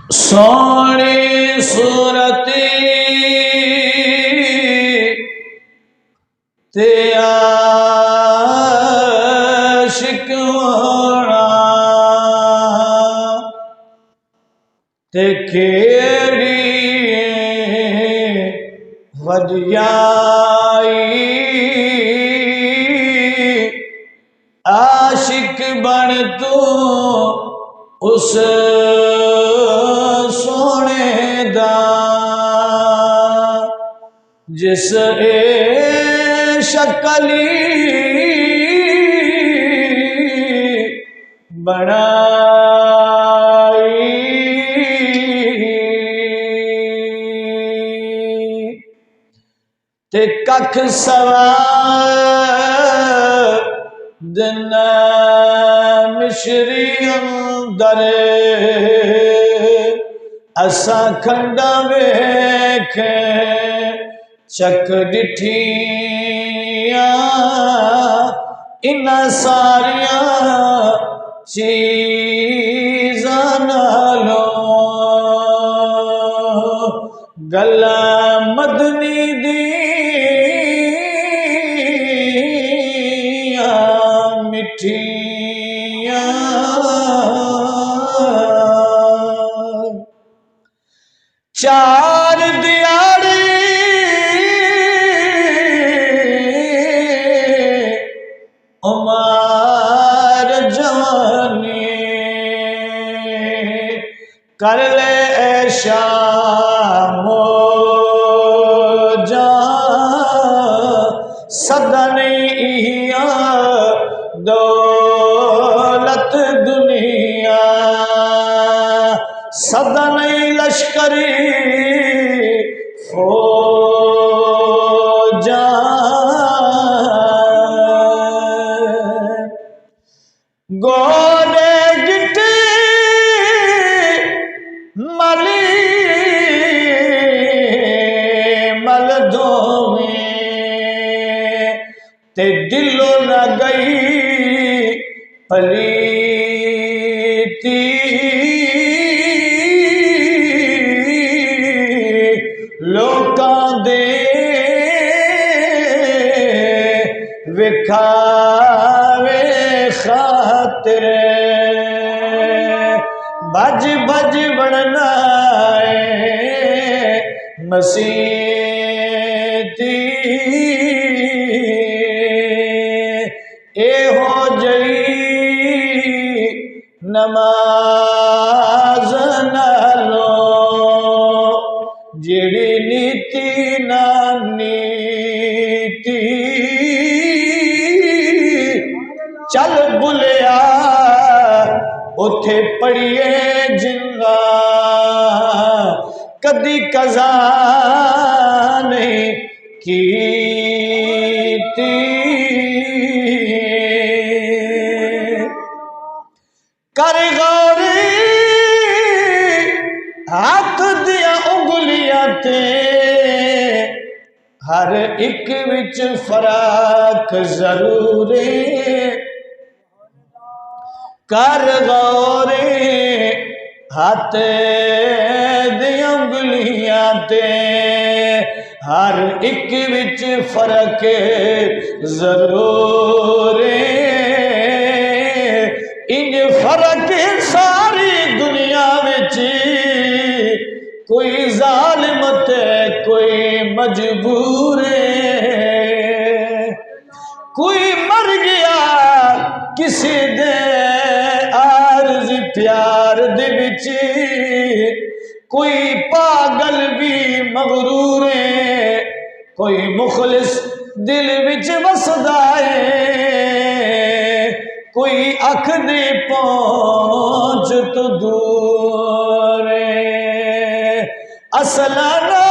सोनी सूरती ते आशिक होना ते केड़ी वडियाई आशिक बन तू उस सोने दा जिस ए शक्ली बनाई ते कख सवा दिन मिश्री अंदर असा खंडा वेख चक डिठिया इन्ना सारिया चीज़ां नालों गल्ला मदनी दिया मिठिया चार दियाड़ी उमर जवानी कर ले शामो जा सदा नहीं दौलत दुनिया सदा नहीं लश्करी फौजा गोरे गिटे मली मल धोवे ते दिलो न गई पलीती लोकां दे विखावे खातिर भज भज बढ़ना मसीती ए हो जई नमाज नालो जेड़ी नीति ना नीति चल बुलिया उथे पढ़िए जिंगा कदी कज़ा नहीं कीती कर गौरी हाथ दिया उंगलियां ते हर एक विच फराक जरूर कर गौरे हाथ दिया उंगलियां ते हर एक विच फर्क जरूर इंज फर्क सारी दुनिया विच कोई जालिम ते कोई मजबूर कोई मर गया किसी दे आरज़ प्यार दे विच कोई पागल भी मगरूर कोई मुखलिस दिल विच वसदा है कोई अख दे पहुंच तो दूर असलाना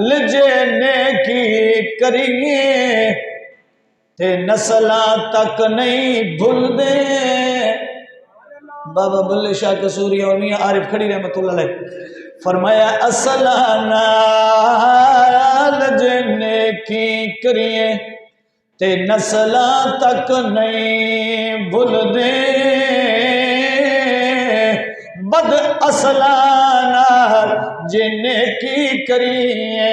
लजने की करिए ते नस्लां तक नहीं भूल दे। बाबा बुल्ले शाह कसूरी और मियां आरिफ खड़ी रहमतुल्लाह अलैह फरमाया असलाना लजने की करिए ते नस्लां तक नहीं भूल दे। बद असलाना जिन्हें की करिए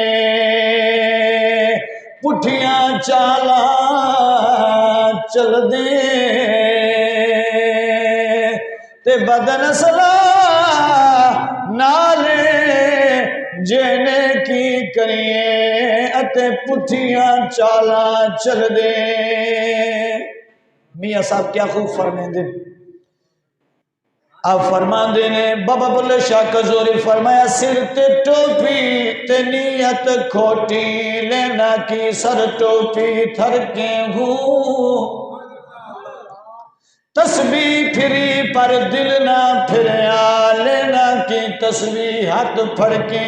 पुठियां चाला चल दे ते बदन सला नाले जेने की करिए अते पुठियां चाला चल दे। मियाँ साहब क्या खूब फरमाते आप फरमाते ने बाबा बुल्ले शाह कजोरी फरमाया सिर ते टोपी ते नियत खोटी लेना की सर टोपी थर के हूँ तस्बीह फिरी पर दिल ना फिरया लेना की तस्बीह हाथ फड़के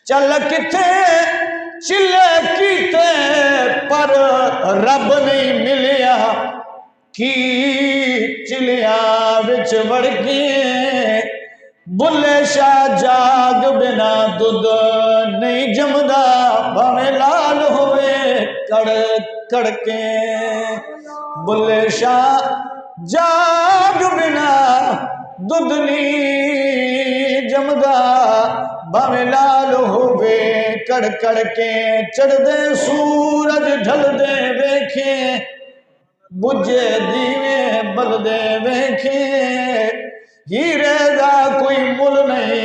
चल किथे चिल्ले कीते पर रब नहीं मिलिया की चिलिया विच वड़के बुल्ले शाह जाग बिना दुध नहीं जमदा भावे लाल होवे कड़ कड़के बुल्ले शाह जाग बिना दुध नहीं जमदा भावे लाल होवे कड़ कड़के चढ़दे सूरज ढलदे वेखे बुझे दीवे बलदे वेखे हीरे दा कोई मुल नहीं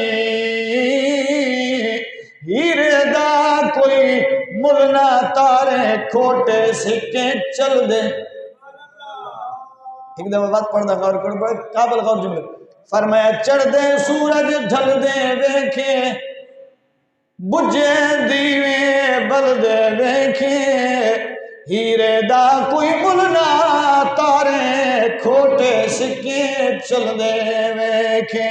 हीरे दा कोई मुल ना तारे खोटे सिक्के चल दे। एक दफा बात पढ़ना गौर करो बड़े काबिल गौर जुमले फरमाया चढ़दे सूरज ढलदे वेखे बुझे दीवे बलदे वेखे हीरे दा कोई मुल ना तारे खोटे सिक्के चलदे वेखे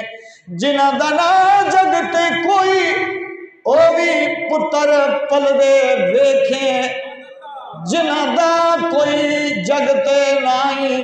जिन्हां दा ना जगते कोई ओ भी पुत्र पलदे वेखे जिन्हां दा कोई जगते नहीं